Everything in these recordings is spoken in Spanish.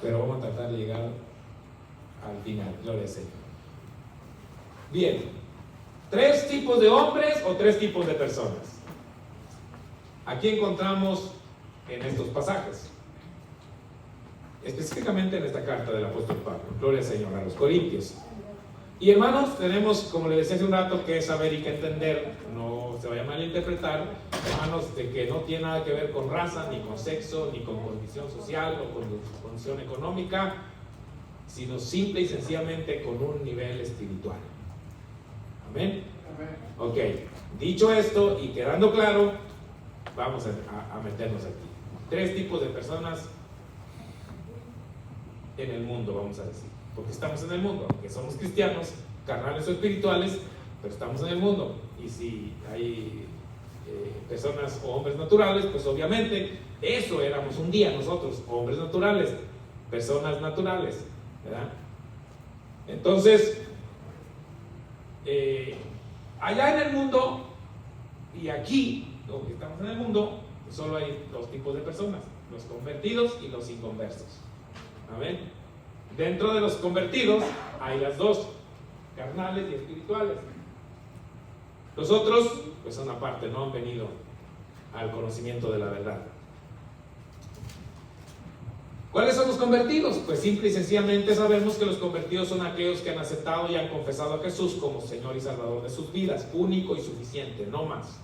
pero vamos a tratar de llegar al final. Gloria al Señor. Bien, 3 tipos de hombres o 3 tipos de personas. Aquí encontramos en estos pasajes, específicamente en esta carta del apóstol Pablo. Gloria al Señor, a los Corintios. Y hermanos, tenemos, como les decía hace un rato, que saber y que entender, no se vaya a malinterpretar, hermanos, de que no tiene nada que ver con raza, ni con sexo, ni con condición social o con condición económica, sino simple y sencillamente con un nivel espiritual. Amén. Ok, dicho esto y quedando claro, vamos a meternos aquí. 3 tipos de personas en el mundo, vamos a decir, porque estamos en el mundo, aunque somos cristianos, carnales o espirituales, pero estamos en el mundo. Y si hay personas o hombres naturales, pues obviamente eso éramos un día nosotros, hombres naturales, personas naturales, ¿verdad? Entonces, allá en el mundo y aquí, lo que estamos en el mundo, solo hay 2 tipos de personas: los convertidos y los inconversos. Amén. Dentro de los convertidos hay las 2, carnales y espirituales. Los otros, pues son aparte, no han venido al conocimiento de la verdad. ¿Cuáles son los convertidos? Pues simple y sencillamente sabemos que los convertidos son aquellos que han aceptado y han confesado a Jesús como Señor y Salvador de sus vidas, único y suficiente, no más.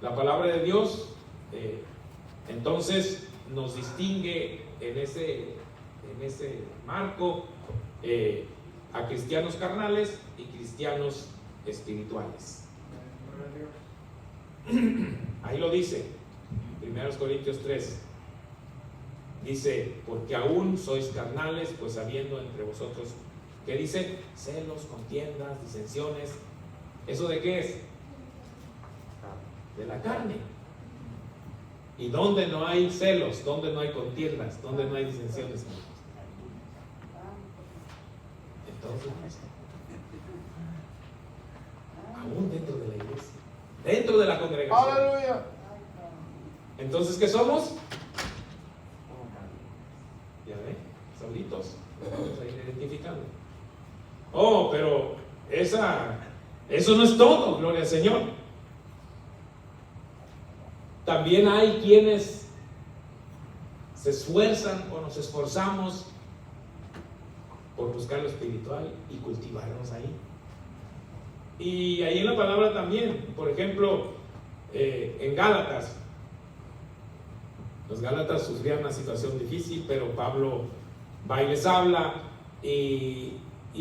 La palabra de Dios entonces nos distingue en ese marco a cristianos carnales y cristianos espirituales. Ahí lo dice 1 Corintios 3. Dice: porque aún sois carnales, pues habiendo entre vosotros, ¿qué dice? Celos, contiendas, disensiones. ¿Eso de qué es? De la carne. ¿Y dónde no hay celos? ¿Dónde no hay contiendas? ¿Dónde no hay disensiones? Entonces, aún dentro de la iglesia, dentro de la congregación. ¡Aleluya! Entonces, ¿qué somos? Ya ve, solitos, vamos a ir identificando. Oh, pero eso no es todo, gloria al Señor. También hay quienes se esfuerzan o nos esforzamos por buscar lo espiritual y cultivarnos ahí. Y ahí en la palabra también, por ejemplo, en Gálatas, los Gálatas sufrían una situación difícil, pero Pablo va y les habla, y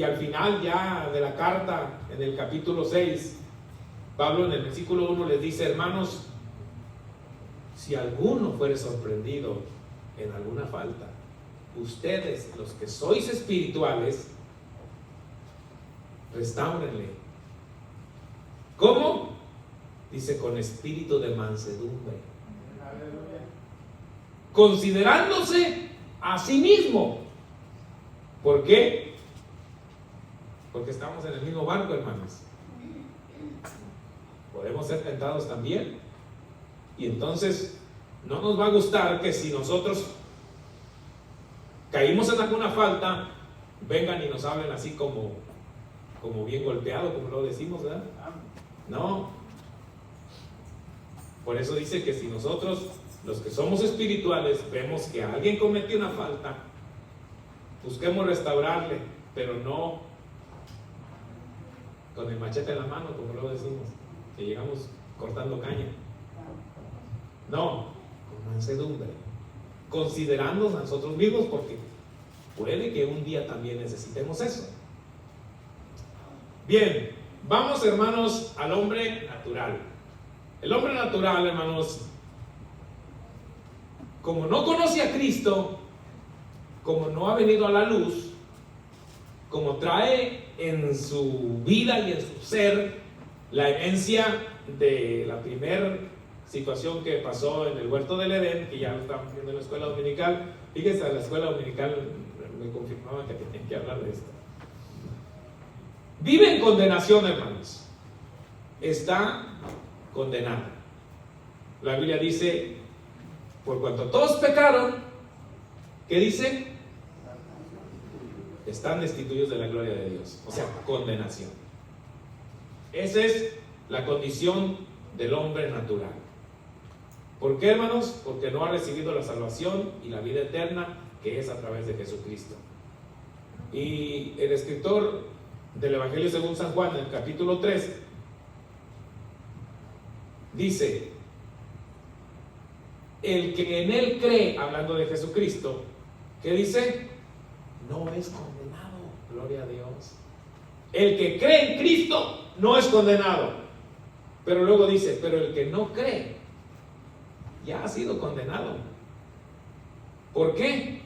al final ya de la carta, en el capítulo 6, Pablo en el versículo 1 les dice: hermanos, si alguno fuere sorprendido en alguna falta, ustedes, los que sois espirituales, restáurenle. ¿Cómo? Dice: con espíritu de mansedumbre, considerándose a sí mismo. ¿Por qué? Porque estamos en el mismo barco, hermanos. Podemos ser tentados también. Y entonces no nos va a gustar que si nosotros caímos en alguna falta, vengan y nos hablen así como bien golpeado, como lo decimos, ¿verdad? No. Por eso dice que si nosotros, los que somos espirituales, vemos que alguien cometió una falta, busquemos restaurarle, pero no con el machete en la mano, como lo decimos, que llegamos cortando caña. No, con mansedumbre, considerándonos a nosotros mismos, porque puede que un día también necesitemos eso. Bien, vamos, hermanos, al hombre natural. El hombre natural, hermanos, como no conoce a Cristo, como no ha venido a la luz, como trae en su vida y en su ser la herencia de la primera situación que pasó en el huerto del Edén, que ya lo estamos viendo en la escuela dominical. Fíjense, a la escuela dominical me confirmaban que tenían que hablar de esto. Vive en condenación, hermanos. Está condenado. La Biblia dice: por cuanto todos pecaron, ¿Qué dice? Están destituidos de la gloria de Dios. O sea, condenación. Esa es la condición del hombre natural. ¿Por qué, hermanos? Porque no ha recibido la salvación y la vida eterna que es a través de Jesucristo. Y el escritor del Evangelio según San Juan, en el capítulo 3, dice: el que en él cree, hablando de Jesucristo, ¿qué dice? No es condenado. Gloria a Dios. El que cree en Cristo no es condenado. Pero luego dice: pero el que no cree ya ha sido condenado. ¿Por qué?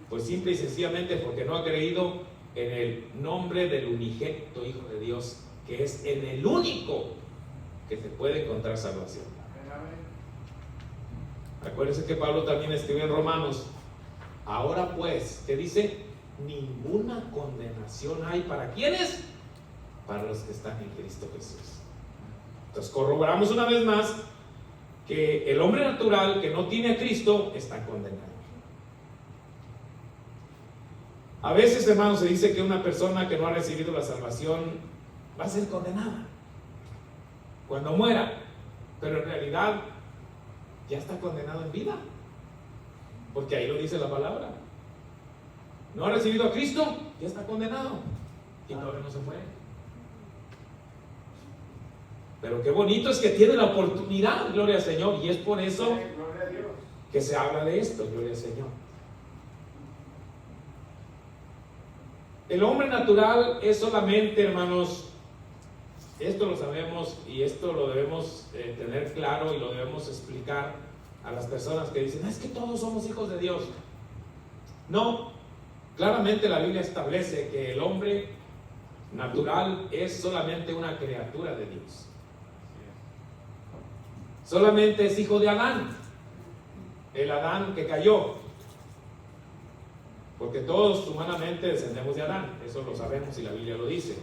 Pues simple y sencillamente porque no ha creído en el nombre del unigénito Hijo de Dios, que es en el único que se puede encontrar salvación. Acuérdense que Pablo también escribió en Romanos: ahora pues, ¿qué dice? Ninguna condenación hay para ¿quiénes? Para los que están en Cristo Jesús. Entonces corroboramos una vez más que el hombre natural que no tiene a Cristo está condenado. A veces, hermanos, se dice que una persona que no ha recibido la salvación va a ser condenada cuando muera, pero en realidad ya está condenado en vida, porque ahí lo dice la palabra. No ha recibido a Cristo, ya está condenado y todavía no se muere. Pero qué bonito es que tiene la oportunidad, gloria al Señor, y es por eso que se habla de esto, gloria al Señor. El hombre natural es solamente, hermanos, esto lo sabemos y esto lo debemos tener claro y lo debemos explicar a las personas que dicen: es que todos somos hijos de Dios. No, claramente la Biblia establece que el hombre natural es solamente una criatura de Dios. Solamente es hijo de Adán, el Adán que cayó, porque todos humanamente descendemos de Adán, eso lo sabemos y la Biblia lo dice.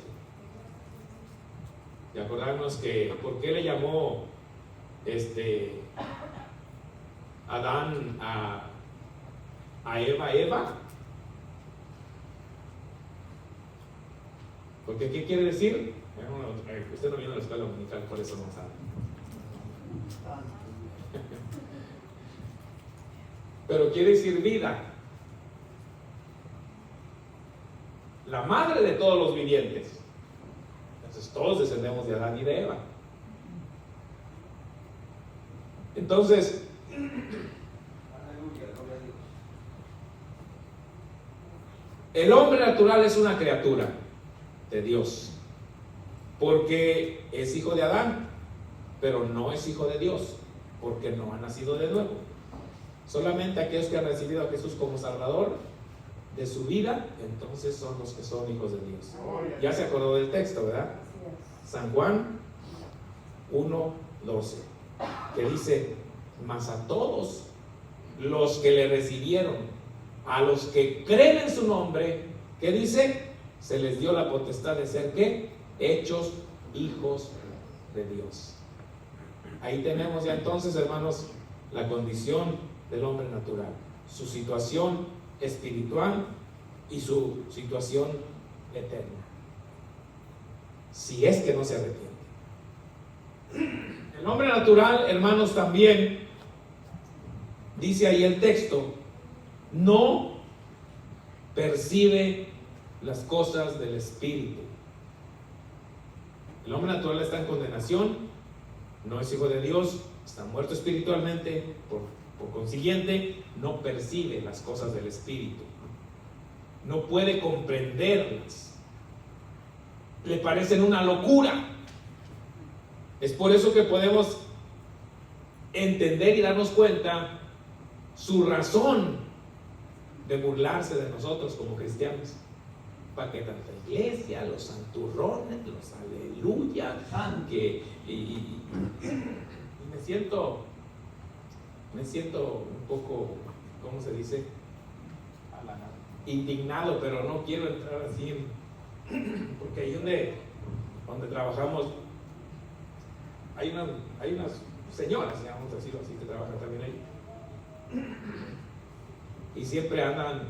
Y acordarnos que, ¿por qué le llamó Adán a Eva? Porque ¿qué quiere decir? Usted no vino a la escuela dominical, por eso no sabe. Pero quiere decir vida. La madre de todos los vivientes. Entonces todos descendemos de Adán y de Eva. Entonces, el hombre natural es una criatura de Dios, porque es hijo de Adán, pero no es hijo de Dios, porque no ha nacido de nuevo. Solamente aquellos que han recibido a Jesús como Salvador de su vida, entonces son los que son hijos de Dios. Ya se acordó del texto, ¿verdad? San Juan 1:12, que dice: mas a todos los que le recibieron, a los que creen en su nombre, ¿qué dice? Se les dio la potestad de ser, ¿qué? Hechos hijos de Dios. Ahí tenemos ya entonces, hermanos, la condición del hombre natural, su situación espiritual y su situación eterna, si es que no se arrepiente. El hombre natural, hermanos, también dice ahí el texto, no percibe las cosas del espíritu. El hombre natural está en condenación, no es hijo de Dios, está muerto espiritualmente, por consiguiente no percibe las cosas del espíritu, no puede comprenderlas, le parecen una locura. Es por eso que podemos entender y darnos cuenta su razón de burlarse de nosotros como cristianos. ¿Para qué tanta iglesia? Los santurrones, los aleluya, y me siento un poco, ¿cómo se dice? Indignado, pero no quiero entrar así, porque ahí donde trabajamos hay unas señoras, vamos a decirlo así, que trabajan también ahí. y siempre andan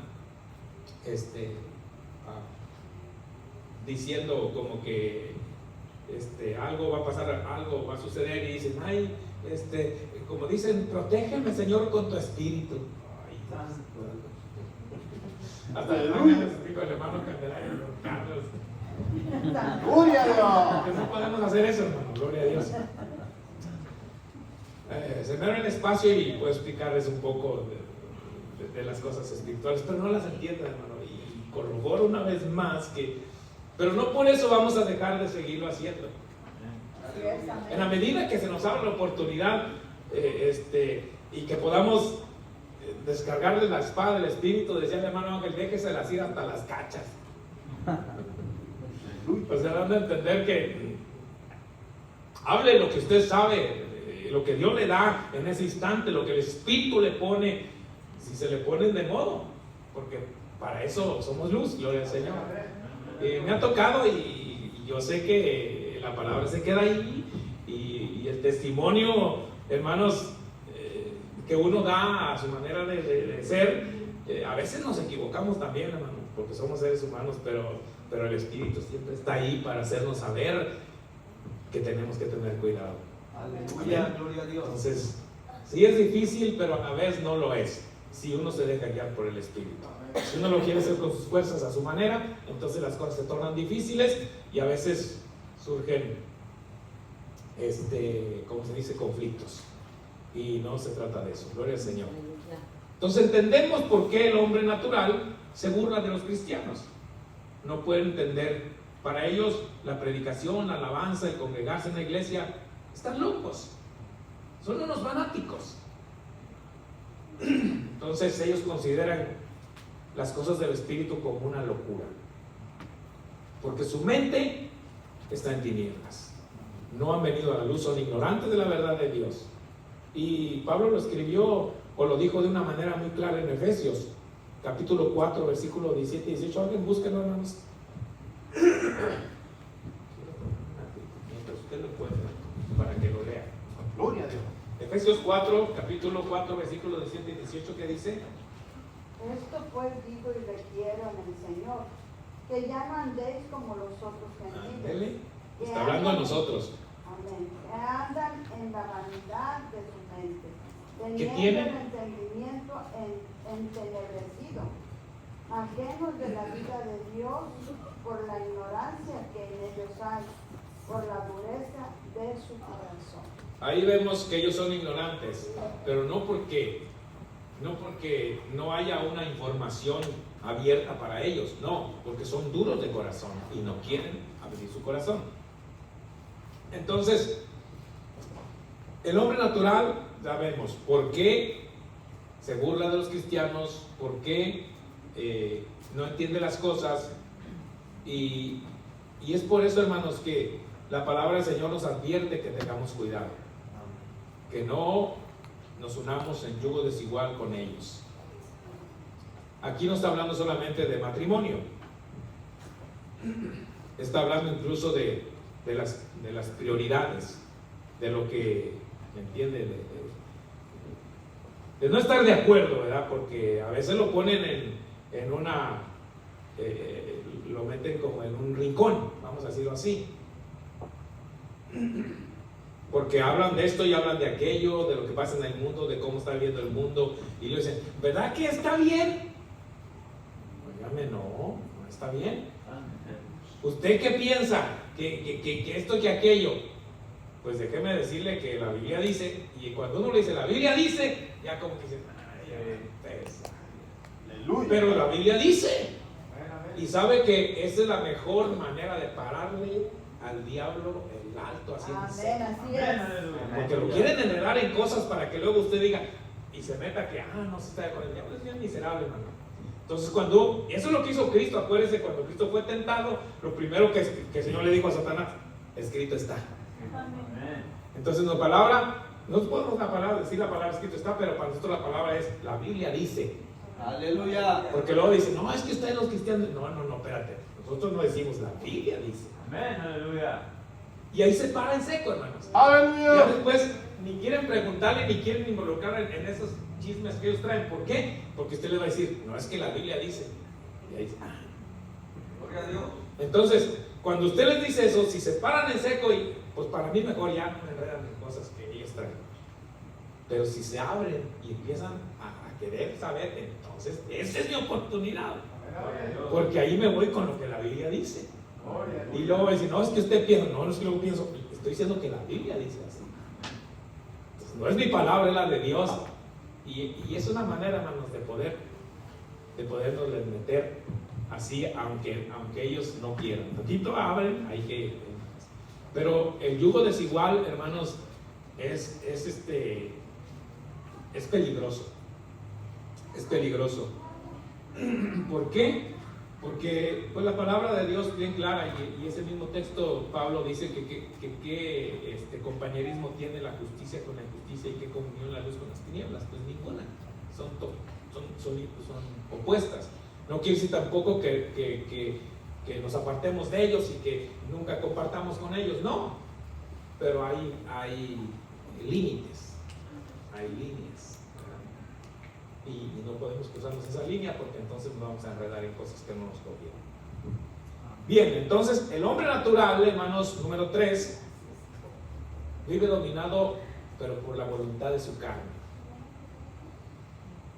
diciendo como que algo va a pasar, algo va a suceder, y dicen, ay, como dicen, protégeme, Señor, con tu espíritu. Ay, hasta le dan ganas, digo, el hermano Candelario, Carlos. ¡Gloria a Dios! Que no podemos hacer eso, hermano, gloria a Dios. Se me abre el espacio y puedo explicarles un poco de las cosas espirituales, pero no las entiendo, hermano, y corroboro una vez más que, pero no por eso vamos a dejar de seguirlo haciendo. En la medida que se nos abra la oportunidad y que podamos descargarle la espada del Espíritu, decía el hermano Ángel, déjese las ir hasta las cachas. Pues dando a entender que hable lo que usted sabe, lo que Dios le da en ese instante, lo que el Espíritu le pone, si se le ponen de modo, porque para eso somos luz, gloria al Señor. Me ha tocado y yo sé que la palabra se queda ahí y el testimonio, hermanos, que uno da a su manera de ser, a veces nos equivocamos también, hermano, porque somos seres humanos, pero el Espíritu siempre está ahí para hacernos saber que tenemos que tener cuidado. Aleluya, gloria a Dios. Entonces, sí es difícil, pero a la vez no lo es, si uno se deja guiar por el Espíritu. Si uno lo quiere hacer con sus fuerzas a su manera, entonces las cosas se tornan difíciles y a veces surgen, como se dice, conflictos. Y no se trata de eso, gloria al Señor. Entonces entendemos por qué el hombre natural se burla de los cristianos. No pueden entender, para ellos la predicación, la alabanza, el congregarse en la iglesia, están locos, son unos fanáticos. Entonces ellos consideran las cosas del Espíritu como una locura, porque su mente está en tinieblas, no han venido a la luz, son ignorantes de la verdad de Dios. Y Pablo lo escribió o lo dijo de una manera muy clara en Efesios capítulo 4 versículo 17 y 18. Alguien búsquenlo, hermanos. Mientras usted lo puede, para que lo lea. Gloria a Dios. Efesios 4, capítulo 4, versículos 17 y 18, ¿qué dice? Esto pues digo y requiero en el Señor, que ya no andéis como los otros gentiles. Ándele. Está hablando a nosotros. Amén. Que andan en la vanidad de su mente, ¿Qué teniendo tienen? el entendimiento entenebrecido, ajenos de la vida de Dios por la ignorancia que en ellos hay, por la dureza de su corazón. Ahí vemos que ellos son ignorantes, pero no porque no haya una información abierta para ellos, no, porque son duros de corazón y no quieren abrir su corazón. Entonces, el hombre natural, ya vemos por qué se burla de los cristianos, por qué no entiende las cosas, y es por eso, hermanos, que la palabra del Señor nos advierte que tengamos cuidado, que no nos unamos en yugo desigual con ellos. Aquí no está hablando solamente de matrimonio, está hablando incluso de las prioridades, de lo que, ¿me entiende? De no estar de acuerdo, ¿verdad? Porque a veces lo ponen en una, lo meten como en un rincón, vamos a decirlo así. Porque hablan de esto y hablan de aquello, de lo que pasa en el mundo, de cómo está viviendo el mundo, y le dicen, ¿verdad que está bien? Óigame, no está bien. ¿Usted qué piensa? ¿Que esto, que aquello? Pues déjeme decirle que la Biblia dice, y cuando uno le dice la Biblia dice, ya como que dice, Aleluya. pero la Biblia dice, y sabe que esa es la mejor manera de pararle al diablo el alto, así en Amén, seco. así es. Porque lo quieren enredar en cosas para que luego usted diga y se meta que, no se está con el diablo, es bien miserable, hermano. Entonces eso es lo que hizo Cristo. Acuérdese, cuando Cristo fue tentado, lo primero que el Señor le dijo a Satanás, escrito está. Entonces la palabra, no podemos decir la palabra escrito está, pero para nosotros la palabra es, la Biblia dice. Aleluya. Porque luego dicen, no, es que ustedes los cristianos, no, espérate, nosotros no decimos, la Biblia dice. Amén, aleluya. Y ahí se para en seco, hermanos. Aleluya. Ya después ni quieren preguntarle, ni quieren involucrar en esos chismes que ellos traen. ¿Por qué? Porque usted le va a decir, no, es que la Biblia dice. Y ahí dice, Gloria a Dios. Entonces, cuando usted les dice eso, si se paran en seco, y pues para mí mejor ya no me enredan en cosas que ellos traen. Pero si se abren y empiezan a querer saber, entonces esa es mi oportunidad. Porque ahí me voy con lo que la Biblia dice. Y luego va a decir, no, es que usted piensa, no, no es que yo pienso, estoy diciendo que la Biblia dice así. Entonces, no es mi palabra, es la de Dios. Y es una manera, hermanos, de podernos meter así, aunque ellos no quieran. Un poquito abren, hay que. Pero el yugo desigual, hermanos, es peligroso. Es peligroso. ¿Por qué? Porque pues la palabra de Dios bien clara, y ese mismo texto Pablo dice que compañerismo tiene la justicia con la injusticia y que comunión la luz con las tinieblas. Pues ninguna, son opuestas. No quiere decir tampoco que nos apartemos de ellos y que nunca compartamos con ellos, no, pero hay límites, y no podemos cruzarnos esa línea porque entonces nos vamos a enredar en cosas que no nos convienen. Bien, entonces el hombre natural, hermanos, número 3, vive dominado pero por la voluntad de su carne,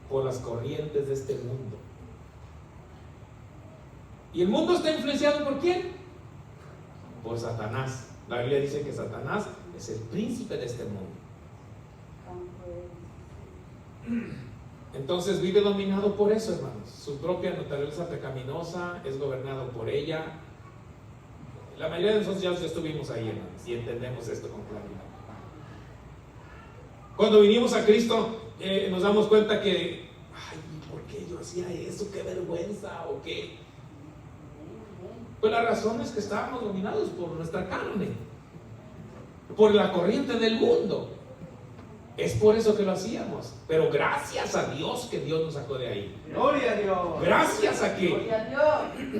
por las corrientes de este mundo. ¿Y el mundo está influenciado por quién? Por Satanás. La Biblia dice que Satanás es el príncipe de este mundo. Entonces vive dominado por eso, hermanos. Su propia naturaleza pecaminosa es gobernado por ella. La mayoría de nosotros ya estuvimos ahí, hermanos, y entendemos esto con claridad. Cuando vinimos a Cristo, nos damos cuenta que, ay, ¿por qué yo hacía eso? ¿Qué vergüenza? ¿O qué? Pues la razón es que estábamos dominados por nuestra carne, por la corriente del mundo. Es por eso que lo hacíamos. Pero gracias a Dios que Dios nos sacó de ahí. Gloria a Dios. Gracias a que, Gloria a Dios.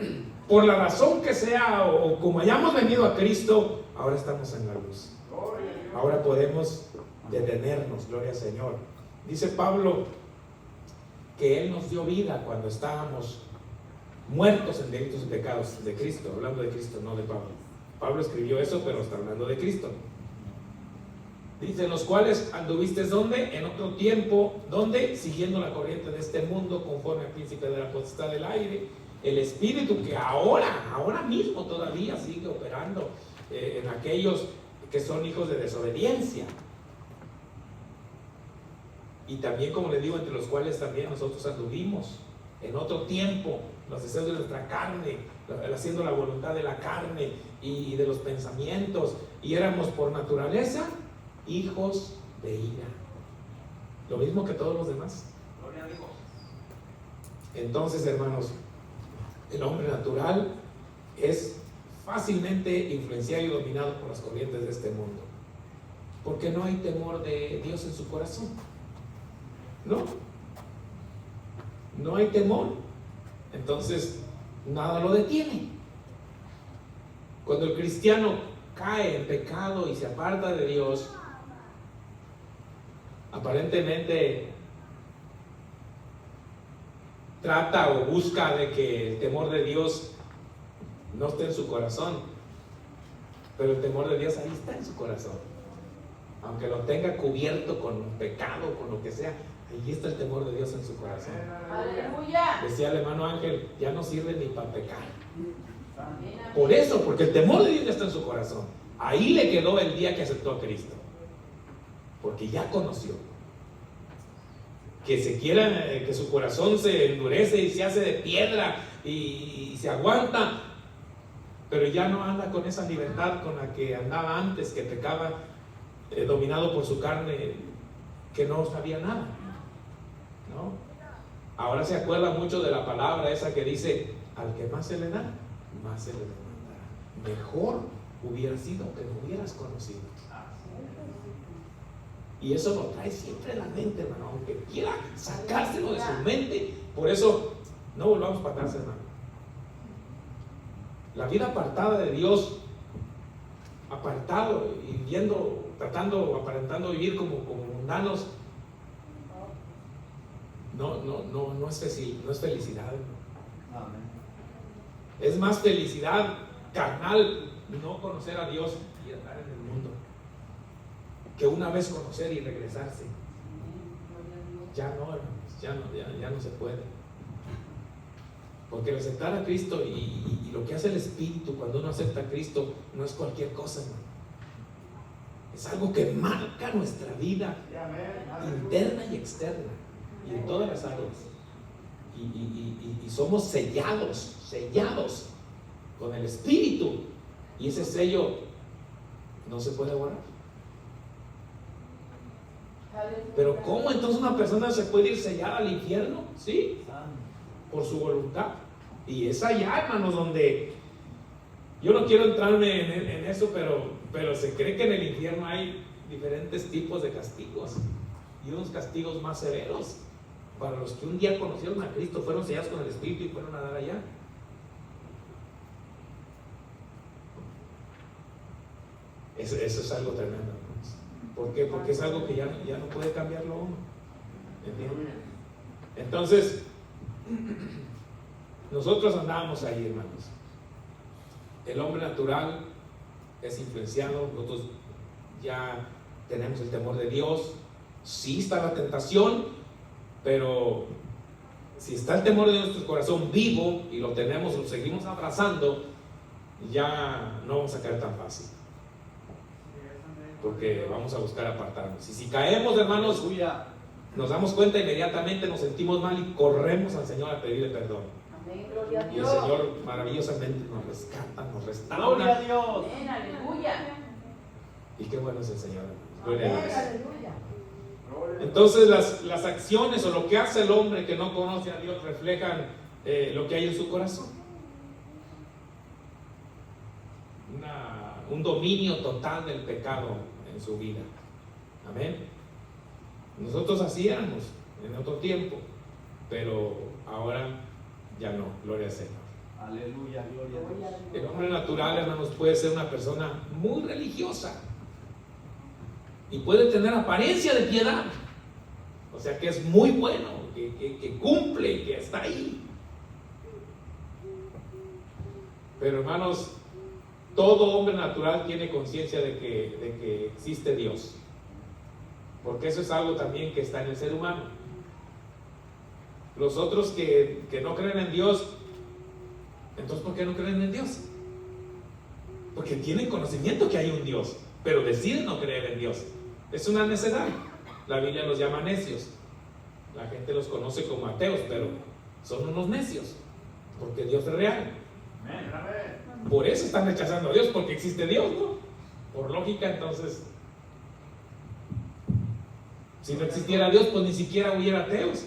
por la razón que sea o como hayamos venido a Cristo, ahora estamos en la luz. Ahora podemos detenernos, gloria al Señor. Dice Pablo que Él nos dio vida cuando estábamos muertos en delitos y pecados de Cristo, hablando de Cristo, no de Pablo. Pablo escribió eso, pero está hablando de Cristo. Dice, en los cuales anduviste, ¿dónde? En otro tiempo, ¿dónde? Siguiendo la corriente de este mundo, conforme al príncipe de la potestad del aire, el espíritu que ahora mismo todavía sigue operando en aquellos que son hijos de desobediencia. Y también, como les digo, entre los cuales también nosotros anduvimos en otro tiempo, los deseos de nuestra carne, haciendo la voluntad de la carne y de los pensamientos, y éramos por naturaleza hijos de ira, lo mismo que todos los demás. Gloria a Dios. Entonces, hermanos, el hombre natural es fácilmente influenciado y dominado por las corrientes de este mundo, porque no hay temor de Dios en su corazón. No hay temor. Entonces nada lo detiene. Cuando el cristiano cae en pecado y se aparta de Dios, aparentemente trata o busca de que el temor de Dios no esté en su corazón, pero el temor de Dios ahí está en su corazón, aunque lo tenga cubierto con pecado, con lo que sea. Ahí está el temor de Dios en su corazón. Aleluya. Decía el hermano Ángel, ya no sirve ni para pecar. Por eso, porque el temor de Dios ya está en su corazón. Ahí le quedó el día que aceptó a Cristo, porque ya conoció. Que su corazón se endurece y se hace de piedra y se aguanta, pero ya no anda con esa libertad con la que andaba antes, que pecaba dominado por su carne, que no sabía nada, ¿no? Ahora se acuerda mucho de la palabra esa que dice, al que más se le da, más se le demandará. Mejor hubiera sido que no hubieras conocido. Y eso lo trae siempre en la mente, hermano, aunque quiera sacárselo de su mente. Por eso no volvamos para atrás, hermano. La vida apartada de Dios, apartado y viviendo, aparentando vivir como mundanos, no es felicidad, hermano. Amén. Es más felicidad carnal no conocer a Dios y andar en el mundo que una vez conocer y regresarse. Ya no, hermanos, ya no se puede. Porque el aceptar a Cristo y lo que hace el Espíritu cuando uno acepta a Cristo no es cualquier cosa, hermano. Es algo que marca nuestra vida interna y externa y en todas las áreas. Y somos sellados con el Espíritu, y ese sello no se puede borrar. Pero ¿cómo entonces una persona se puede ir sellada al infierno? Sí, por su voluntad. Y es allá, hermanos, donde yo no quiero entrarme en eso, pero se cree que en el infierno hay diferentes tipos de castigos, y unos castigos más severos para los que un día conocieron a Cristo, fueron sellados con el Espíritu y fueron a dar allá. Eso es algo tremendo, hermanos. ¿Por qué? Porque es algo que ya no puede cambiarlo uno. ¿Entienden? Entonces, nosotros andábamos ahí, hermanos. El hombre natural es influenciado, nosotros ya tenemos el temor de Dios. Sí está la tentación, pero si está el temor de nuestro corazón vivo y lo tenemos, lo seguimos abrazando, ya no vamos a caer tan fácil, porque vamos a buscar apartarnos. Y si caemos, hermanos, nos damos cuenta inmediatamente, nos sentimos mal y corremos al Señor a pedirle perdón. Amén, gloria a Y el Dios. Señor maravillosamente nos rescata, nos restaura. Gloria a Dios. Amén, aleluya. Y qué bueno es el Señor, hermanos. Gloria a Amén, Dios. aleluya. Entonces las acciones o lo que hace el hombre que no conoce a Dios reflejan lo que hay en su corazón. Un dominio total del pecado en su vida. Amén. Nosotros así éramos en otro tiempo, pero ahora ya no. Gloria al Señor. Aleluya, gloria a Dios. El hombre natural, hermanos, puede ser una persona muy religiosa y puede tener apariencia de piedad, o sea que es muy bueno, que cumple, que está ahí. Pero, hermanos, todo hombre natural tiene conciencia de que existe Dios, porque eso es algo también que está en el ser humano. Los otros que no creen en Dios, entonces ¿por qué no creen en Dios? Porque tienen conocimiento que hay un Dios, pero deciden no creer en Dios. Es una necedad. La Biblia los llama necios. La gente los conoce como ateos, pero son unos necios, porque Dios es real. Por eso están rechazando a Dios, porque existe Dios, ¿no? Por lógica, entonces, si no existiera Dios, pues ni siquiera hubiera ateos.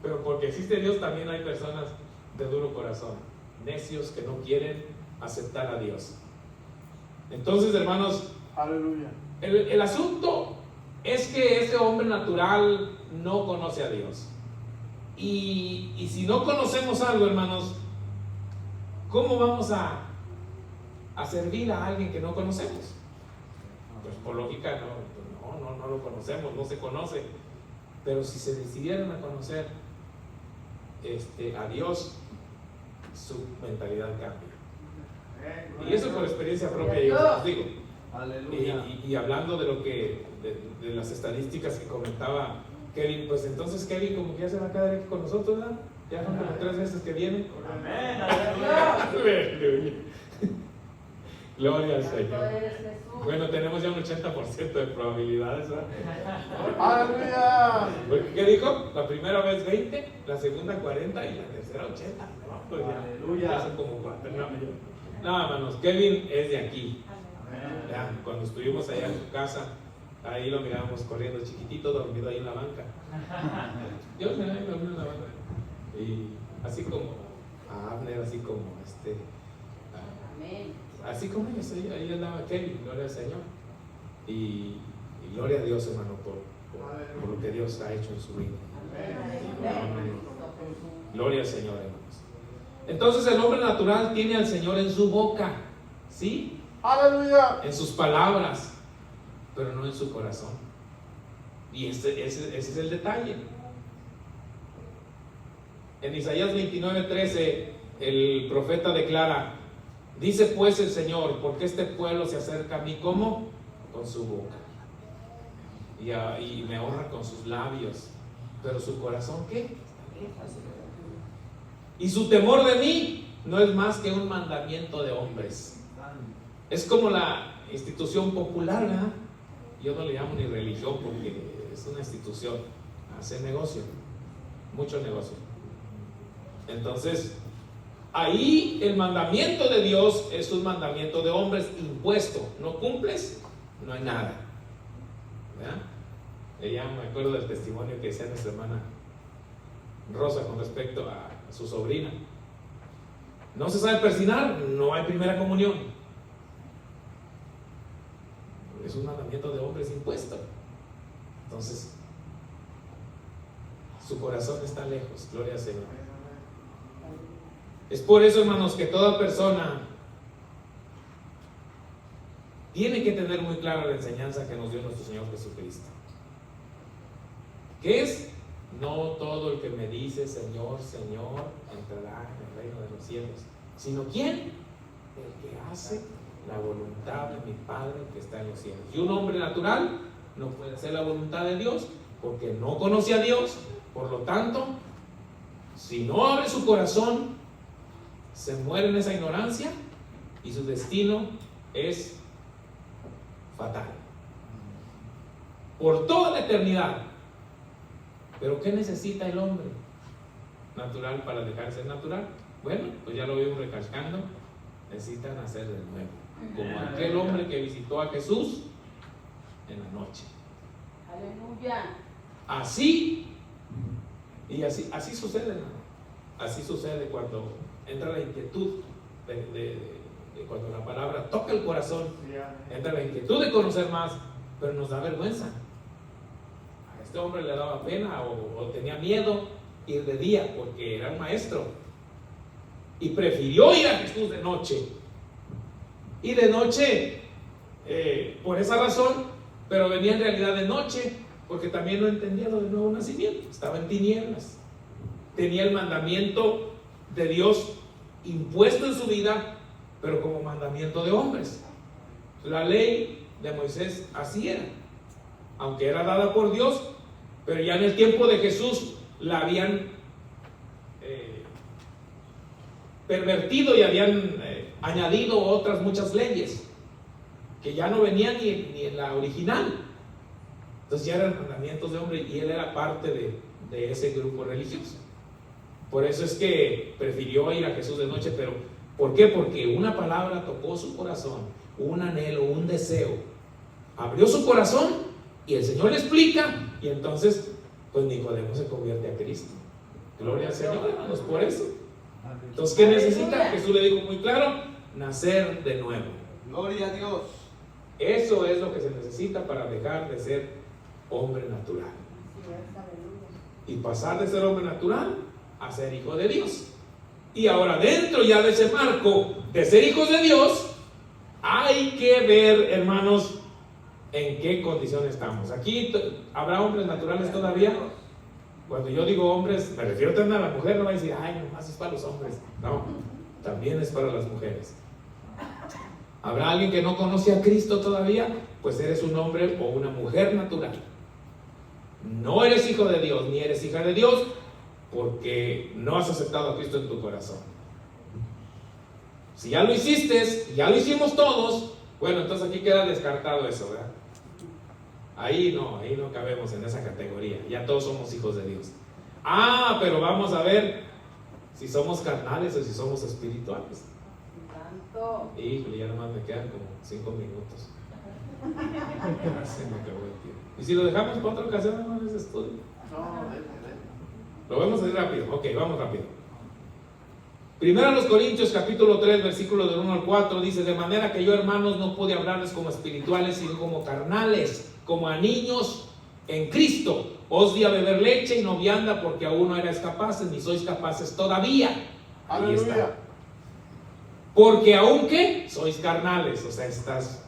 Pero porque existe Dios, también hay personas de duro corazón, necios que no quieren aceptar a Dios. Entonces, hermanos, Aleluya. el asunto es que ese hombre natural no conoce a Dios. Y si no conocemos algo, hermanos, ¿cómo vamos a servir a alguien que no conocemos? Pues por lógica no lo conocemos, no se conoce. Pero si se decidieran a conocer a Dios, su mentalidad cambia. Y eso por experiencia propia, yo os digo. Aleluya. Y hablando de lo que de las estadísticas que comentaba Kevin, pues entonces Kevin como que ya se va a quedar aquí con nosotros, ¿verdad? Ya son como 3 veces que viene. Amén. Aleluya. Aleluya. Gloria al Señor. Eres Jesús. Bueno, tenemos ya un 80% de probabilidades, ¿verdad? Aleluya. Porque, ¿qué dijo? La primera vez 20, la segunda 40 y la tercera 80. No, pues ya, Aleluya. ya son como 4. No, hermanos, Kevin es de aquí. Ya, cuando estuvimos allá en su casa, ahí lo mirábamos corriendo chiquitito, dormido ahí en la banca. Yo me dormí en la banca. Y así como a Abner, así como Amén. así como ellos, ahí andaba Kevin, gloria al Señor. Y gloria a Dios, hermano, por lo que Dios ha hecho en su vida. Gloria al Señor, hermanos. Entonces el hombre natural tiene al Señor en su boca, ¿sí? Aleluya. En sus palabras, pero no en su corazón. Y ese es el detalle. En Isaías 29:13 el profeta declara: dice pues el Señor, porque este pueblo se acerca a mí, ¿cómo? Con su boca, y me honra con sus labios, pero su corazón, ¿qué? Y su temor de mí no es más que un mandamiento de hombres. Es como la institución popular, ¿verdad? Yo no le llamo ni religión porque es una institución, hace negocio, mucho negocio. Entonces, ahí el mandamiento de Dios es un mandamiento de hombres impuesto. No cumples, no hay nada. ¿Verdad? Ella, me acuerdo del testimonio que decía nuestra hermana Rosa con respecto a su sobrina. No se sabe persignar, no hay primera comunión. Es un mandamiento de hombres impuesto. Entonces, su corazón está lejos. Gloria al Señor. Es por eso, hermanos, que toda persona tiene que tener muy clara la enseñanza que nos dio nuestro Señor Jesucristo. ¿Qué es? No todo el que me dice Señor, Señor entrará en el reino de los cielos, sino ¿quién? El que hace la voluntad de mi Padre que está en los cielos. Y un hombre natural no puede hacer la voluntad de Dios porque no conoce a Dios. Por lo tanto, si no abre su corazón, se muere en esa ignorancia y su destino es fatal por toda la eternidad. Pero ¿qué necesita el hombre natural para dejarse natural? Bueno, pues ya lo vimos recalcando, necesita nacer de nuevo, como aquel hombre que visitó a Jesús en la noche. Aleluya. Así sucede, hermano. Así sucede cuando entra la inquietud de cuando la palabra toca el corazón, entra la inquietud de conocer más, pero nos da vergüenza. A este hombre le daba pena o tenía miedo ir de día porque era un maestro y prefirió ir a Jesús de noche. Y de noche, por esa razón, pero venía en realidad de noche porque también no entendía lo del nuevo nacimiento, estaba en tinieblas. Tenía el mandamiento de Dios impuesto en su vida, pero como mandamiento de hombres. La ley de Moisés así era, aunque era dada por Dios, pero ya en el tiempo de Jesús la habían pervertido y habían añadido otras muchas leyes que ya no venían ni en la original. Entonces ya eran mandamientos de hombre y él era parte de ese grupo religioso. Por eso es que prefirió ir a Jesús de noche. Pero ¿por qué? Porque una palabra tocó su corazón, un anhelo, un deseo, abrió su corazón y el Señor le explica, y entonces pues Nicodemo se convierte a Cristo. Gloria al Señor, hermanos, por eso. Entonces, ¿qué necesita? Jesús le dijo muy claro: nacer de nuevo. Gloria a Dios. Eso es lo que se necesita para dejar de ser hombre natural y pasar de ser hombre natural a ser hijo de Dios. Y ahora, dentro ya de ese marco de ser hijos de Dios, hay que ver, hermanos, en qué condición estamos. Aquí habrá hombres naturales todavía. Cuando yo digo hombres, me refiero también a la mujer. No va a decir, ay, nomás es para los hombres. No, también es para las mujeres. ¿Habrá alguien que no conoce a Cristo todavía? Pues eres un hombre o una mujer natural. No eres hijo de Dios, ni eres hija de Dios, porque no has aceptado a Cristo en tu corazón. Si ya lo hiciste, ya lo hicimos todos, bueno, entonces aquí queda descartado eso, ¿verdad? Ahí no cabemos en esa categoría. Ya todos somos hijos de Dios. Pero vamos a ver si somos carnales o si somos espirituales. Híjole, ya nomás me quedan como 5 minutos. Se me acabó el tiempo. ¿Y si lo dejamos para otra ocasión, hermano, ese estudio? No, déjale. Lo vamos a hacer rápido. Ok, vamos rápido. Primero a los Corintios capítulo 3 versículos del 1 al 4 dice: de manera que yo, hermanos, no pude hablarles como espirituales, sino como carnales, como a niños en Cristo. Os di a beber leche y no vianda, porque aún no erais capaces, ni sois capaces todavía. Ahí está. Aleluya. Porque aún que sois carnales, o sea, estás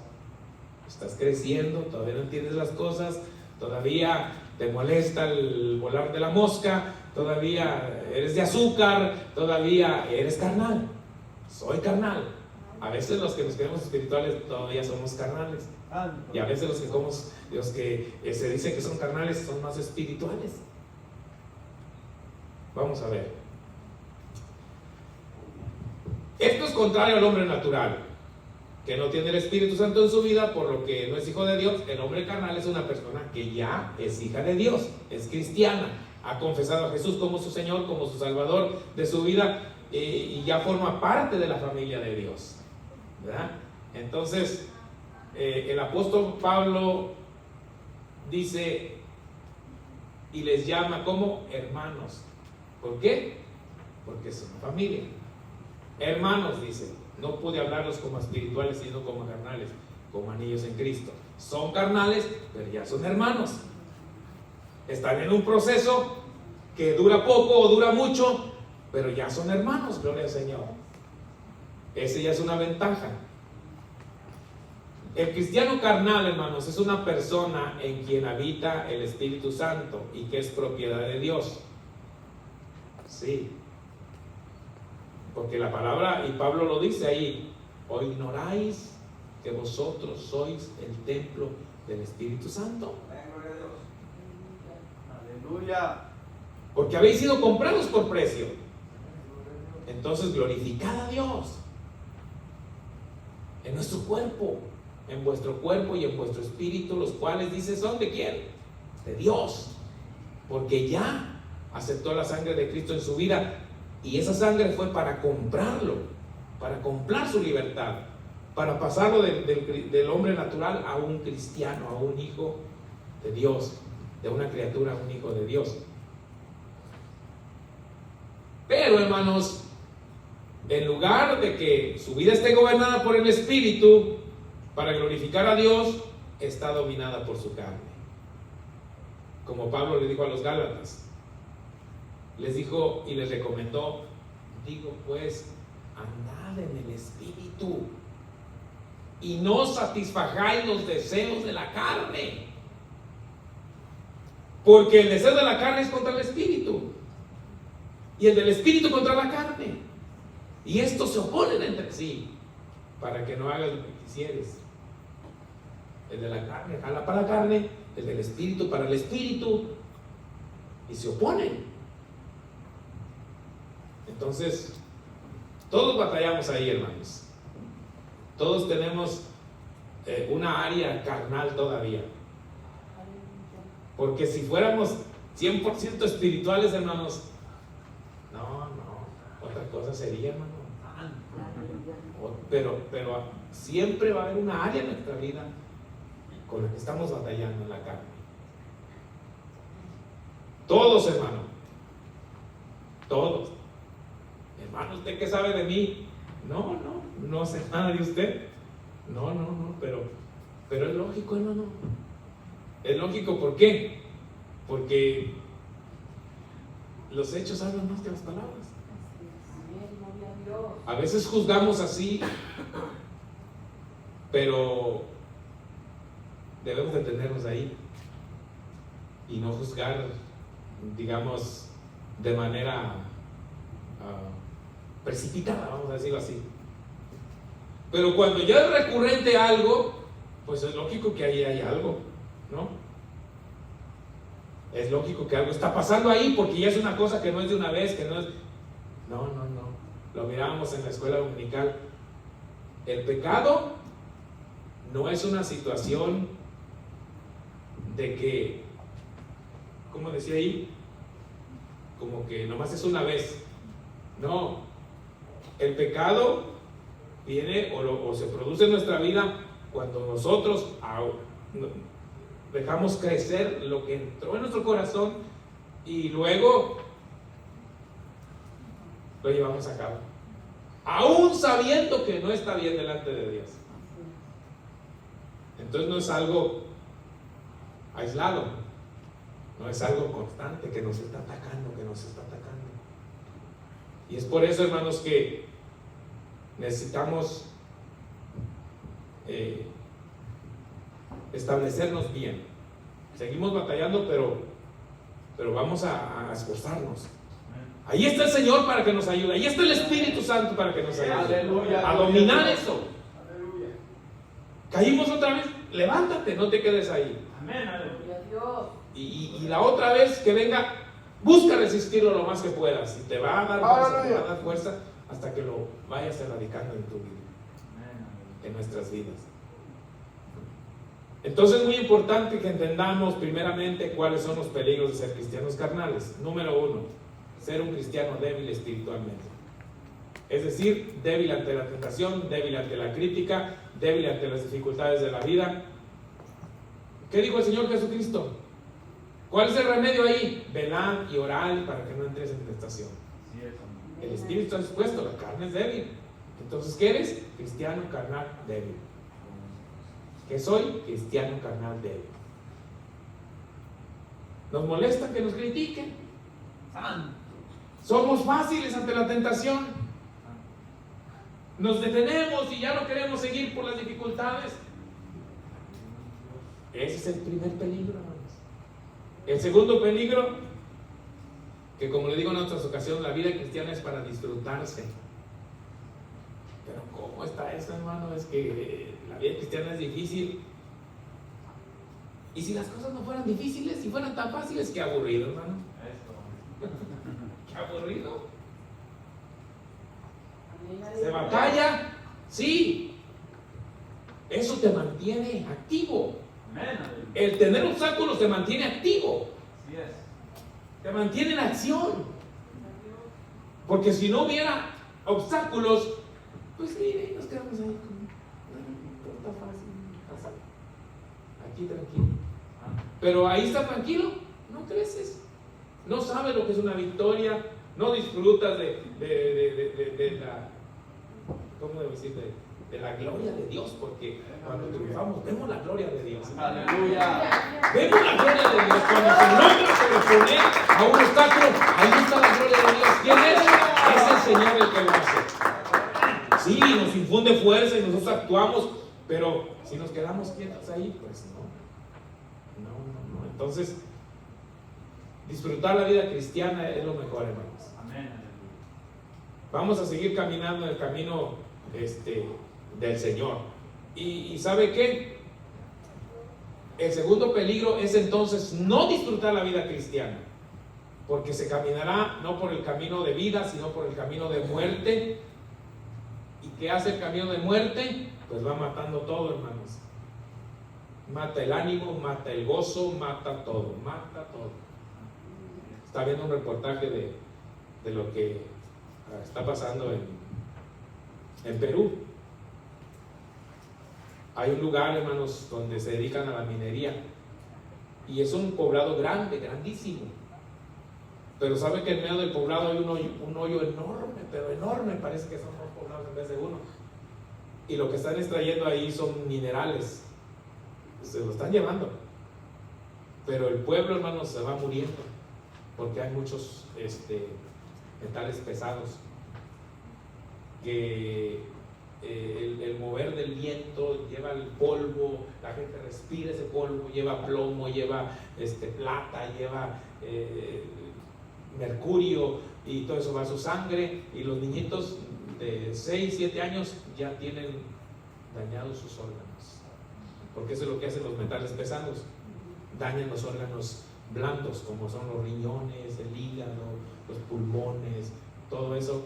creciendo, todavía no entiendes las cosas, todavía te molesta el volar de la mosca, todavía eres de azúcar, todavía eres carnal. Soy carnal. A veces los que nos creemos espirituales todavía somos carnales. Y a veces los que se dice que son carnales son más espirituales. Vamos a ver. Esto es contrario al hombre natural, que no tiene el Espíritu Santo en su vida, por lo que no es hijo de Dios. El hombre carnal es una persona que ya es hija de Dios, es cristiana, ha confesado a Jesús como su Señor, como su Salvador de su vida, y ya forma parte de la familia de Dios, ¿verdad? Entonces, el apóstol Pablo dice y les llama como hermanos. ¿Por qué? Porque son familia. Hermanos, dice, no pude hablarlos como espirituales, sino como carnales, como anillos en Cristo. Son carnales, pero ya son hermanos. Están en un proceso que dura poco o dura mucho, pero ya son hermanos, gloria al Señor. Ese ya es una ventaja. El cristiano carnal, hermanos, es una persona en quien habita el Espíritu Santo y que es propiedad de Dios. Sí. Porque la palabra, y Pablo lo dice ahí, ¿o ignoráis que vosotros sois el templo del Espíritu Santo? Gloria a Dios. Aleluya. Porque habéis sido comprados por precio. Entonces glorificad a Dios en nuestro cuerpo, en vuestro cuerpo y en vuestro espíritu, los cuales, dice, son ¿de quién? De Dios. Porque ya aceptó la sangre de Cristo en su vida, y esa sangre fue para comprarlo, para comprar su libertad, para pasarlo del hombre natural a un cristiano, a un hijo de Dios, de una criatura a un hijo de Dios. Pero, hermanos, en lugar de que su vida esté gobernada por el Espíritu para glorificar a Dios, está dominada por su carne. Como Pablo le dijo a los Gálatas, les dijo y les recomendó, digo pues, andad en el Espíritu y no satisfagáis los deseos de la carne, porque el deseo de la carne es contra el Espíritu y el del Espíritu contra la carne, y estos se oponen entre sí, para que no hagas lo que quisieres. El de la carne jala para la carne, el del Espíritu para el Espíritu, y se oponen. Entonces, todos batallamos ahí, hermanos. Todos tenemos una área carnal todavía. Porque si fuéramos 100% espirituales, hermanos, no, otra cosa sería, hermano. Pero siempre va a haber una área en nuestra vida con la que estamos batallando en la carne. Todos, hermano. Todos. Hermano, ¿usted qué sabe de mí? No sé nada de usted. No, pero es lógico, hermano. Es lógico, ¿por qué? Porque los hechos hablan más que las palabras. A veces juzgamos así, pero debemos detenernos ahí y no juzgar, digamos, de manera precipitada, vamos a decirlo así. Pero cuando ya es recurrente algo, pues es lógico que ahí hay algo, ¿no? Es lógico que algo está pasando ahí, porque ya es una cosa que no es de una vez, que no es... No. Lo mirábamos en la escuela dominical. El pecado no es una situación de que, ¿cómo decía ahí? Como que nomás es una vez. No. El pecado viene o se produce en nuestra vida cuando nosotros dejamos crecer lo que entró en nuestro corazón y luego lo llevamos a cabo, aún sabiendo que no está bien delante de Dios. Entonces no es algo aislado, no es algo constante que nos está atacando, Y es por eso, hermanos, que necesitamos establecernos bien. Seguimos batallando, pero vamos a esforzarnos. Ahí está el Señor para que nos ayude. Ahí está el Espíritu Santo para que nos ayude. Aleluya. A dominar eso. Aleluya. Caímos otra vez. Levántate, no te quedes ahí. Amén. Aleluya. Gloria a Dios. Y la otra vez que venga, busca resistirlo lo más que puedas. Y te va a dar fuerza, te va a dar fuerza hasta que lo vayas erradicando en tu vida, en nuestras vidas. Entonces es muy importante que entendamos primeramente cuáles son los peligros de ser cristianos carnales. Número 1, ser un cristiano débil espiritualmente. Es decir, débil ante la tentación, débil ante la crítica, débil ante las dificultades de la vida. ¿Qué dijo el Señor Jesucristo? ¿Cuál es el remedio ahí? Velad y orad para que no entres en tentación. El espíritu está dispuesto, la carne es débil. Entonces, ¿qué eres? Cristiano carnal débil. ¿Qué soy? Cristiano carnal débil. Nos molesta que nos critiquen. Somos fáciles ante la tentación. Nos detenemos y ya no queremos seguir por las dificultades. Ese es el primer peligro, hermanos. El segundo peligro, que como le digo en otras ocasiones, la vida cristiana es para disfrutarse. Pero ¿cómo está eso, hermano? Es que la vida cristiana es difícil. Y si las cosas no fueran difíciles, si fueran tan fáciles, qué aburrido, hermano. Qué aburrido. ¿Se batalla? Sí. Eso te mantiene activo. El tener obstáculos te mantiene activo. Te mantiene en acción. Porque si no hubiera obstáculos, pues mire, nos quedamos ahí como, todo está fácil. Aquí tranquilo. Pero ahí está tranquilo, no creces. No sabes lo que es una victoria. No disfrutas de la, ¿cómo debo decir? De la gloria de Dios, porque cuando triunfamos vemos la gloria de Dios. Aleluya. Vemos la gloria de Dios. Cuando se logra sobreponer a un obstáculo, ahí está la gloria de Dios. ¿Quién es? Es el Señor el que lo hace. Sí, nos infunde fuerza y nosotros actuamos, pero si nos quedamos quietos ahí, pues no. Entonces, disfrutar la vida cristiana es lo mejor, hermanos. Vamos a seguir caminando en el camino del Señor. ¿Y sabe qué? El segundo peligro es entonces no disfrutar la vida cristiana, porque se caminará no por el camino de vida, sino por el camino de muerte. ¿Y qué hace el camino de muerte? Pues va matando todo, hermanos. Mata el ánimo, mata el gozo, mata todo. Está viendo un reportaje de lo que está pasando en Perú. Hay un lugar, hermanos, donde se dedican a la minería y es un poblado grande, grandísimo, pero sabe que en medio del poblado hay un hoyo enorme, pero enorme, parece que son dos poblados en vez de uno, y lo que están extrayendo ahí son minerales, se lo están llevando, pero el pueblo, hermanos, se va muriendo porque hay muchos metales pesados que el mover del viento lleva el polvo, la gente respira ese polvo, lleva plomo, lleva plata, lleva mercurio, y todo eso va a su sangre, y los niñitos de 6, 7 años ya tienen dañados sus órganos, porque eso es lo que hacen los metales pesados, dañan los órganos blandos como son los riñones, el hígado, los pulmones, todo eso,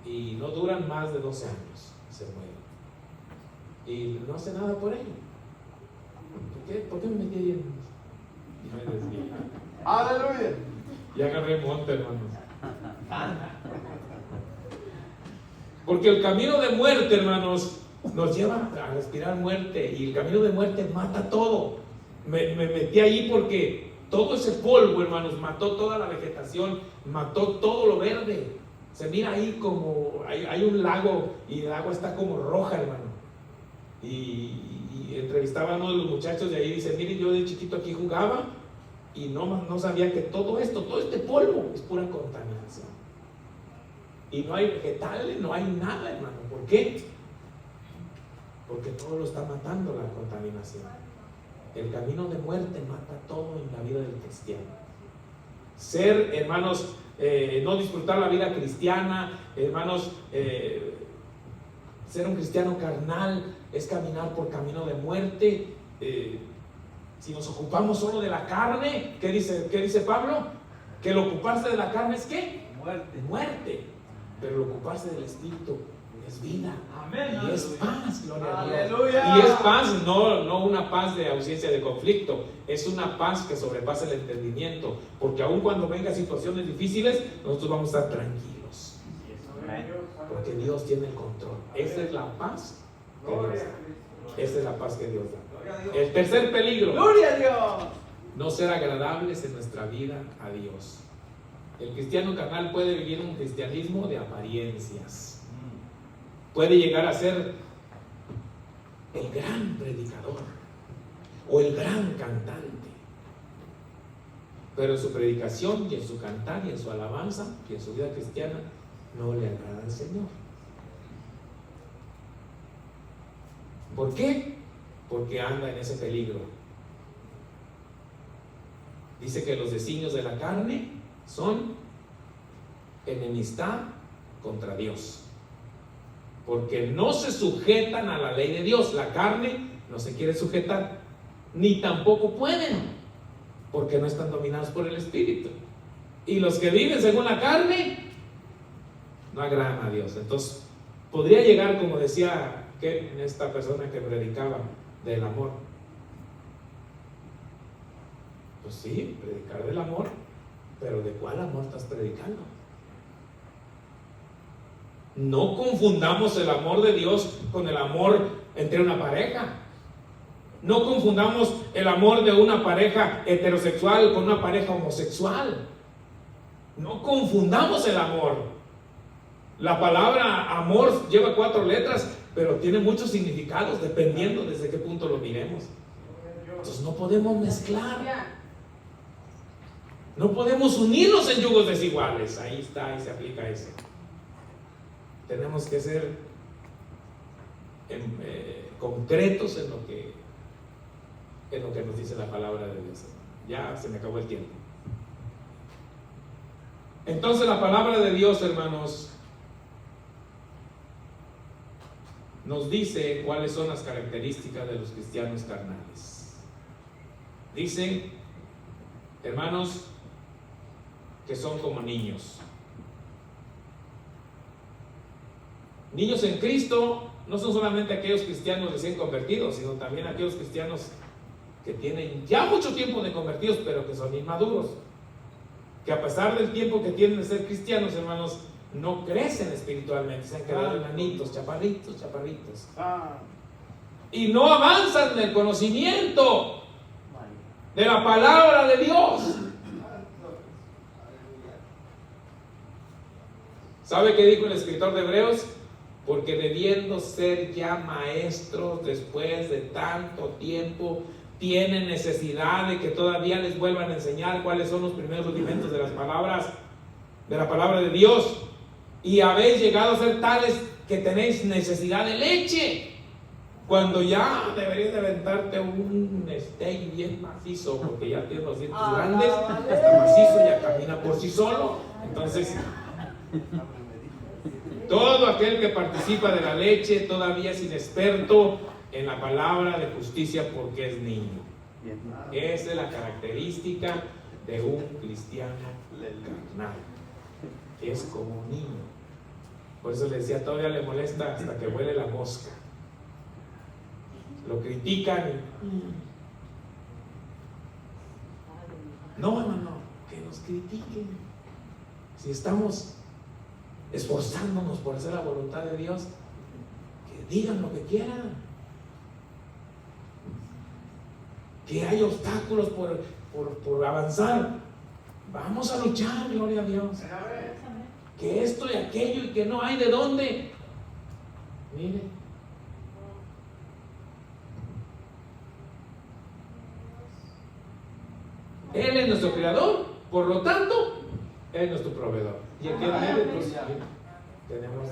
y no duran más de 12 años, se mueren y no hace nada por ello. ¿Por qué me metí ahí? Aleluya. Ya agarré monte, hermanos. Porque el camino de muerte, hermanos, nos lleva a respirar muerte, y el camino de muerte mata todo. Me metí ahí porque todo ese polvo, hermanos, mató toda la vegetación, mató todo lo verde. Se mira ahí como hay un lago y el agua está como roja, hermano. Y entrevistaba a uno de los muchachos de ahí y dice: mire, yo de chiquito aquí jugaba y no sabía que todo este polvo es pura contaminación. Y no hay vegetales, no hay nada, hermano. ¿Por qué? Porque todo lo está matando la contaminación. El camino de muerte mata todo en la vida del cristiano. Ser, hermanos, no disfrutar la vida cristiana, hermanos, ser un cristiano carnal es caminar por camino de muerte. Si nos ocupamos solo de la carne, ¿qué dice Pablo? Que el ocuparse de la carne es ¿qué? Muerte. Pero el ocuparse del Espíritu es vida. Amén. Y es paz, gloria a Dios. Aleluya. Y es paz, no una paz de ausencia de conflicto, es una paz que sobrepasa el entendimiento, porque aun cuando vengan situaciones difíciles, nosotros vamos a estar tranquilos, porque Dios tiene el control. Esa es la paz que Dios da. Esa es la paz que Dios da. El tercer peligro: Gloria a Dios. no ser agradables en nuestra vida a Dios. El cristiano carnal puede vivir un cristianismo de apariencias. Puede llegar a ser el gran predicador o el gran cantante, pero en su predicación y en su cantar y en su alabanza y en su vida cristiana no le agrada al Señor. ¿Por qué? Porque anda en ese peligro. Dice que los designios de la carne son enemistad contra Dios, porque no se sujetan a la ley de Dios. La carne no se quiere sujetar, ni tampoco pueden, porque no están dominados por el Espíritu. Y los que viven según la carne no agradan a Dios. Entonces podría llegar, como decía esta persona que predicaba del amor. Pues sí, predicar del amor, pero ¿de cuál amor estás predicando? No confundamos el amor de Dios con el amor entre una pareja. No confundamos el amor de una pareja heterosexual con una pareja homosexual. No confundamos el amor. La palabra amor lleva 4 letras, pero tiene muchos significados dependiendo desde qué punto lo miremos. Entonces no podemos mezclar. No podemos unirnos en yugos desiguales. Ahí está, ahí se aplica ese. Tenemos que ser concretos en lo que nos dice la palabra de Dios. Ya se me acabó el tiempo. Entonces la palabra de Dios, hermanos, nos dice cuáles son las características de los cristianos carnales. Dice, hermanos, que son como niños. Niños en Cristo no son solamente aquellos cristianos recién convertidos, sino también aquellos cristianos que tienen ya mucho tiempo de convertidos, pero que son inmaduros, que a pesar del tiempo que tienen de ser cristianos, hermanos, no crecen espiritualmente, se han quedado enanitos, chaparritos. Y no avanzan en el conocimiento de la palabra de Dios. ¿Sabe qué dijo el escritor de Hebreos? Porque debiendo ser ya maestros después de tanto tiempo, tienen necesidad de que todavía les vuelvan a enseñar cuáles son los primeros rudimentos de las palabras, de la palabra de Dios. Y habéis llegado a ser tales que tenéis necesidad de leche, cuando ya deberías de aventarte un steak bien macizo, porque ya tienes los dientes grandes, está macizo, ya camina por sí solo. Entonces, todo aquel que participa de la leche todavía es inexperto en la palabra de justicia porque es niño. Esa es la característica de un cristiano carnal. Es como un niño. Por eso le decía, todavía le molesta hasta que huele la mosca. Lo critican y... No, que nos critiquen. Si estamos esforzándonos por hacer la voluntad de Dios, que digan lo que quieran. Que hay obstáculos por avanzar. Vamos a luchar, gloria a Dios. Que esto y aquello y que no hay de dónde. Mire. Él es nuestro creador, por lo tanto, Él es nuestro proveedor. Y aquí en medio, pues, tenemos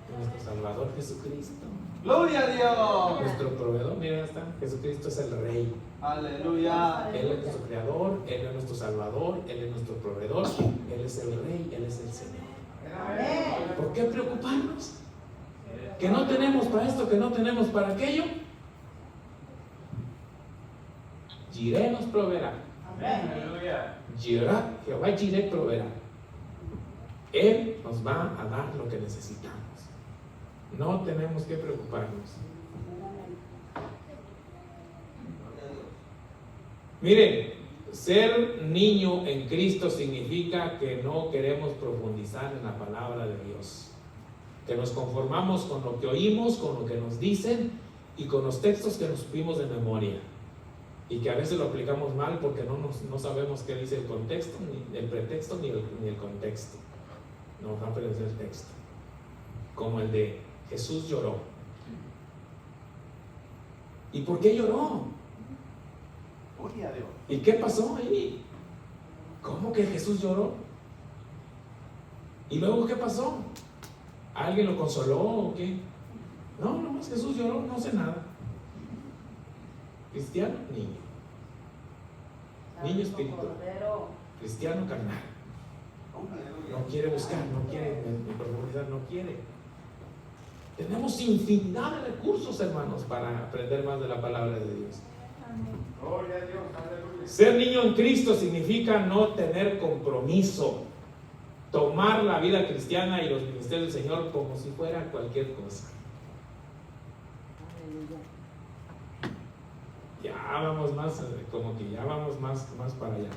En nuestro Salvador Jesucristo. Gloria a Dios. Nuestro proveedor, miren, ahí está. Jesucristo es el Rey. Aleluya. Él es nuestro Creador, Él es nuestro Salvador, Él es nuestro proveedor, Él es el Rey, Él es el Señor. Amén. ¿Por qué preocuparnos? Que no tenemos para esto, que no tenemos para aquello. Jireh nos proveerá. Aleluya. Jehová Jireh proveerá. Él nos va a dar lo que necesitamos. No tenemos que preocuparnos. Miren, ser niño en Cristo significa que no queremos profundizar en la palabra de Dios. Que nos conformamos con lo que oímos, con lo que nos dicen y con los textos que nos supimos de memoria. Y que a veces lo aplicamos mal porque no sabemos qué dice el contexto, ni el pretexto, ni el contexto. No va a aparecer el texto. Como el de Jesús lloró. ¿Y por qué lloró? Gloria a Dios. ¿Y qué pasó ahí? ¿Cómo que Jesús lloró? ¿Y luego qué pasó? ¿Alguien lo consoló o qué? No, nomás Jesús lloró, no sé nada. Cristiano, niño. Niño espiritual. Cristiano carnal. No quiere buscar, no quiere profundizar, no quiere. Tenemos infinidad de recursos, hermanos, para aprender más de la palabra de Dios. Gloria a Dios. Aleluya. Ser niño en Cristo significa no tener compromiso, tomar la vida cristiana y los ministerios del Señor como si fuera cualquier cosa. Ya vamos más, como que ya vamos más para allá.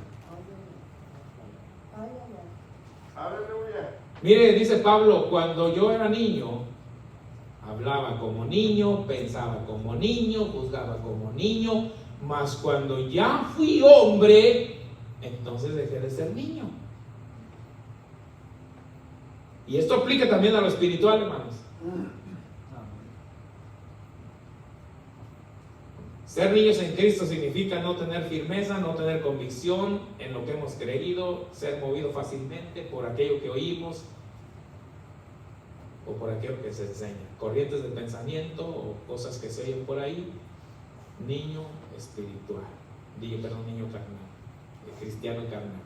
Aleluya. Mire, dice Pablo, cuando yo era niño, hablaba como niño, pensaba como niño, juzgaba como niño, mas cuando ya fui hombre, entonces dejé de ser niño. Y esto aplica también a lo espiritual, hermanos. Ser niños en Cristo significa no tener firmeza, no tener convicción en lo que hemos creído, ser movido fácilmente por aquello que oímos o por aquello que se enseña. Corrientes de pensamiento o cosas que se oyen por ahí. Niño espiritual, niño carnal, cristiano carnal.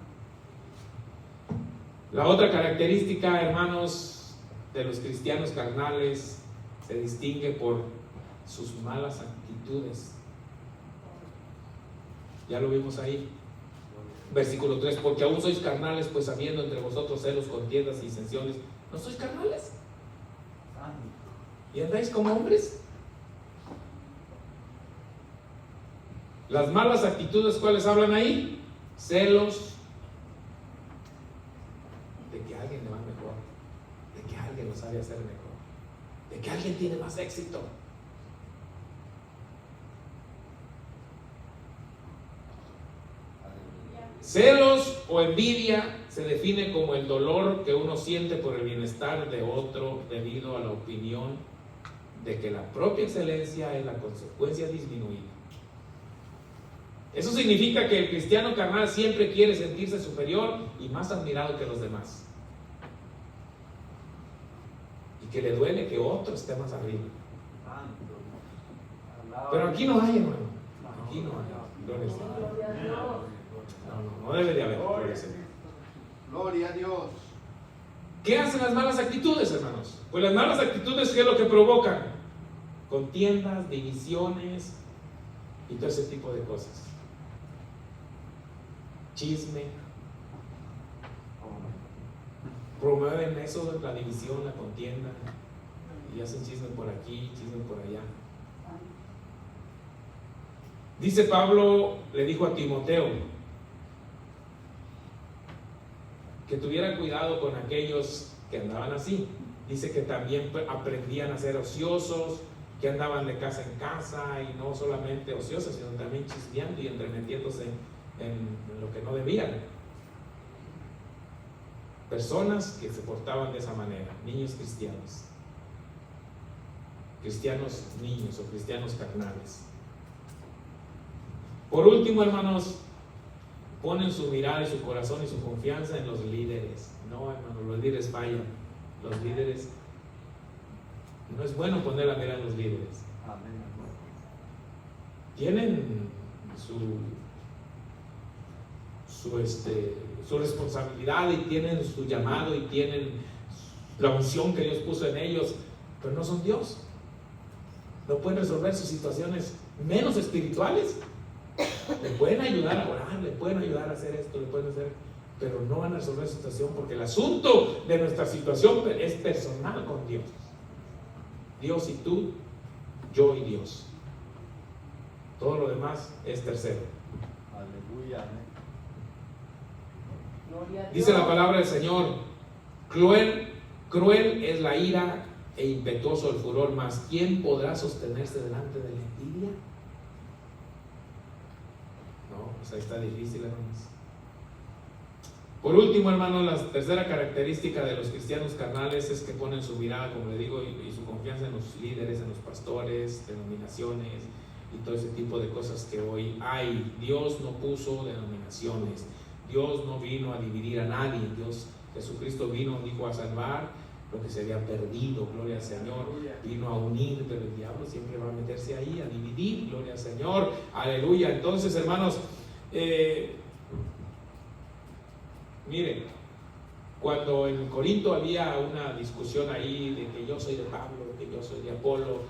La otra característica, hermanos, de los cristianos carnales se distingue por sus malas actitudes. Ya lo vimos ahí. Versículo 3, porque aún sois carnales, pues habiendo entre vosotros celos, contiendas y disensiones, ¿no sois carnales? ¿Y andáis como hombres? Las malas actitudes, ¿cuáles hablan ahí? Celos, de que alguien le va mejor, de que alguien lo sabe hacer mejor, de que alguien tiene más éxito. Celos o envidia se define como el dolor que uno siente por el bienestar de otro debido a la opinión de que la propia excelencia es la consecuencia disminuida. Eso significa que el cristiano carnal siempre quiere sentirse superior y más admirado que los demás. Y que le duele que otro esté más arriba. Pero aquí no hay, hermano. Aquí no hay. Gloria al Señor. No debe de haber. Gloria a Dios. ¿Qué hacen las malas actitudes, hermanos? Pues las malas actitudes, ¿qué es lo que provocan? Contiendas, divisiones y todo ese tipo de cosas. Chisme. Promueven eso, la división, la contienda, y hacen chisme por aquí, chisme por allá. Dice Pablo, le dijo a Timoteo que tuviera cuidado con aquellos que andaban así. Dice que también aprendían a ser ociosos, que andaban de casa en casa, y no solamente ociosos, sino también chismeando y entremetiéndose en lo que no debían. Personas que se portaban de esa manera, niños cristianos, cristianos niños o cristianos carnales. Por último, hermanos, ponen su mirada y su corazón y su confianza en los líderes. No, hermanos, los líderes fallan. Los líderes No es bueno poner la mirada en los líderes. Amén. Tienen su responsabilidad y tienen su llamado y tienen la unción que Dios puso en ellos, pero no son Dios. No pueden resolver sus situaciones menos espirituales. Le pueden ayudar a orar, le pueden ayudar a hacer esto, le pueden hacer, pero no van a resolver su situación, porque el asunto de nuestra situación es personal con Dios. Dios y tú, yo y Dios. Todo lo demás es tercero. Aleluya. Amén. Gloria a Dios. Dice la palabra del Señor: cruel es la ira e impetuoso el furor, mas ¿quién podrá sostenerse delante de la envidia? No, pues ahí está difícil, hermanos. Por último, hermanos, la tercera característica de los cristianos carnales es que ponen su mirada, como le digo, y su confianza en los líderes, en los pastores, denominaciones y todo ese tipo de cosas que hoy hay. Dios no puso denominaciones. Dios no vino a dividir a nadie. Jesucristo vino, dijo, a salvar lo que se había perdido, gloria al Señor. Vino a unir, pero el diablo siempre va a meterse ahí, a dividir, gloria al Señor, aleluya. Entonces, hermanos, miren, cuando en Corinto había una discusión ahí de que yo soy de Pablo, que yo soy de Apolo,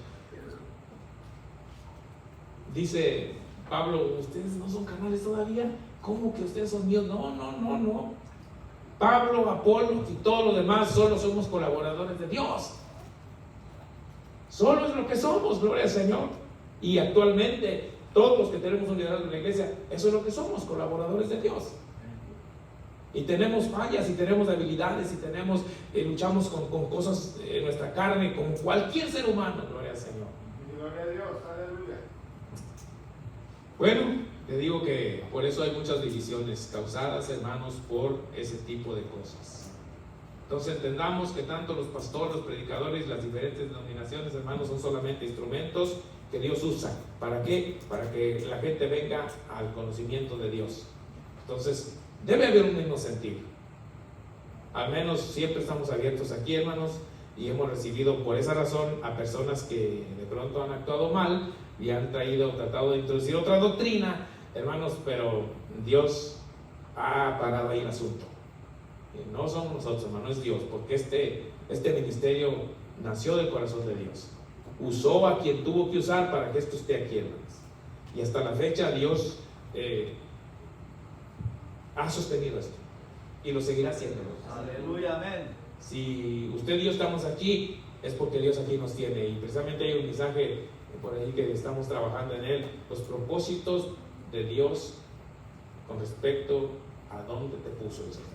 dice Pablo: ustedes no son carnales todavía. ¿Cómo que ustedes son míos? No. Pablo, Apolo y todo lo demás solo somos colaboradores de Dios. Solo es lo que somos, gloria al Señor. Y actualmente todos los que tenemos un liderazgo en la iglesia, eso es lo que somos, colaboradores de Dios. Y tenemos fallas y tenemos debilidades y tenemos, luchamos con cosas en nuestra carne, como cualquier ser humano, gloria al Señor. Gloria a Dios. Aleluya. Bueno, te digo que por eso hay muchas divisiones causadas, hermanos, por ese tipo de cosas. Entonces entendamos que tanto los pastores, los predicadores, las diferentes denominaciones, hermanos, son solamente instrumentos que Dios usa. ¿Para qué? Para que la gente venga al conocimiento de Dios. Entonces, debe haber un mismo sentir. Al menos siempre estamos abiertos aquí, hermanos, y hemos recibido por esa razón a personas que de pronto han actuado mal y han tratado de introducir otra doctrina, hermanos, pero Dios ha parado ahí el asunto. No somos nosotros, hermanos, es Dios, porque este ministerio nació del corazón de Dios. Usó a quien tuvo que usar para que esto esté aquí, hermanos. Y hasta la fecha Dios ha sostenido esto y lo seguirá haciendo. Aleluya. Amén. Si usted y yo estamos aquí, es porque Dios aquí nos tiene. Y precisamente hay un mensaje por ahí que estamos trabajando en él: los propósitos de Dios con respecto a dónde te puso el Señor.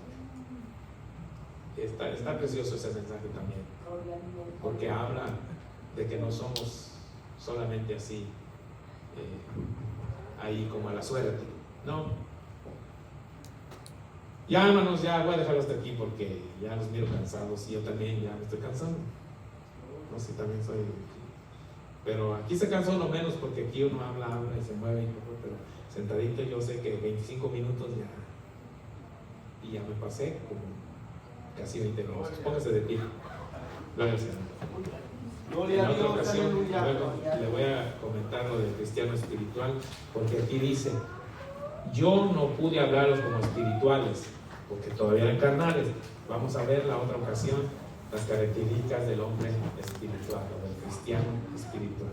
Está precioso ese mensaje también, Gloria a Dios. porque habla de que no somos solamente así, ahí como a la suerte. No. Ya, hermanos, ya voy a dejarlo hasta aquí porque ya los miro cansados y yo también ya me estoy cansando. No sé, también soy... Pero aquí se cansa uno menos porque aquí uno habla y se mueve y todo, pero sentadito yo sé que 25 minutos ya, y ya me pasé como casi 20 minutos. Póngase de pie. Gloria al Señor. Gloria En a otra Dios. ocasión Aleluya. le voy a comentar lo del cristiano espiritual, porque aquí dice: yo no pude hablaros como espirituales, porque todavía eran carnales. Vamos a ver la otra ocasión las características del hombre espiritual o del cristiano espiritual.